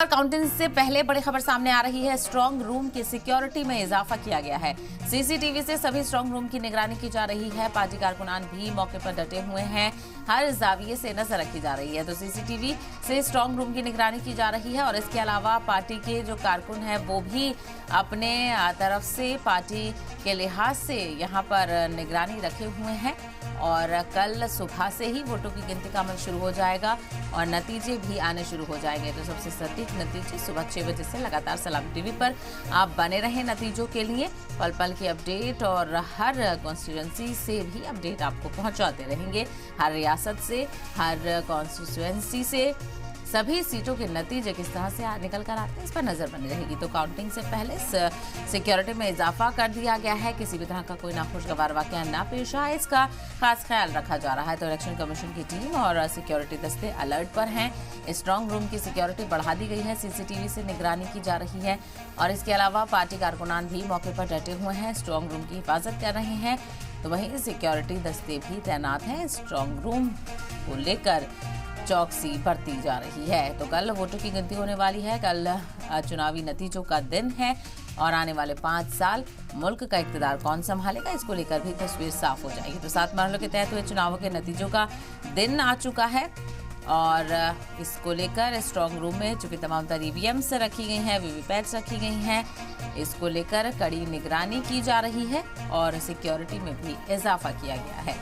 Counting से पहले बड़ी खबर सामने आ रही है। स्ट्रांग रूम की सिक्योरिटी में इजाफा किया गया है। सीसीटीवी से सभी स्ट्रांग रूम की निगरानी की जा रही है। पार्टी कारकुनान भी मौके पर डटे हुए हैं। हर जाविये से नजर रखी जा रही है। तो सीसीटीवी से स्ट्रांग रूम की निगरानी की जा रही है और इसके अलावा पार्टी के जो कारकुन हैं वो भी अपने तरफ से पार्टी के लिहाज से यहाँ पर निगरानी रखे हुए हैं और कल सुबह से ही वोटों की गिनती का अमल शुरू हो जाएगा और नतीजे भी आने शुरू हो जाएंगे। तो सबसे सटीक नतीजे सुबह 6 बजे से लगातार सलामी टीवी पर आप बने रहें नतीजों के लिए। पल पल की अपडेट और हर कॉन्स्टिट्यूएंसी से भी अपडेट आपको पहुंचाते रहेंगे। हर रियासत से, हर कॉन्स्टिट्यूएंसी से सभी सीटों के नतीजे किस तरह से निकल कर आते हैं इस पर नजर बनी रहेगी। तो काउंटिंग से पहले सिक्योरिटी में इजाफा कर दिया गया है। किसी भी तरह का कोई नाखुशगवार वाकया ना पेश आए, इसका खास ख्याल रखा जा रहा है। तो इलेक्शन कमीशन की टीम और सिक्योरिटी दस्ते अलर्ट पर हैं। स्ट्रांग रूम की सिक्योरिटी बढ़ा दी गई है। सीसीटीवी से निगरानी की जा रही है और इसके अलावा पार्टी कारकुनान भी मौके पर डटे हुए हैं, स्ट्रांग रूम की हिफाजत कर रहे हैं। तो वहीं सिक्योरिटी दस्ते भी तैनात हैं। स्ट्रांग रूम को लेकर चौकसी बरती जा रही है। तो कल वोटों की गिनती होने वाली है। कल चुनावी नतीजों का दिन है और आने वाले 5 साल मुल्क का इक़्तिदार कौन संभालेगा, इसको लेकर भी तस्वीर साफ हो जाएगी। तो 7 मरहलों के तहत हुए चुनावों के नतीजों का दिन आ चुका है और इसको लेकर स्ट्रांग रूम में चूंकि तमाम तर ईवीएम्स रखी गई हैं, वीवीपैट्स रखी गई हैं, इसको लेकर कड़ी निगरानी की जा रही है और सिक्योरिटी में भी इजाफा किया गया है।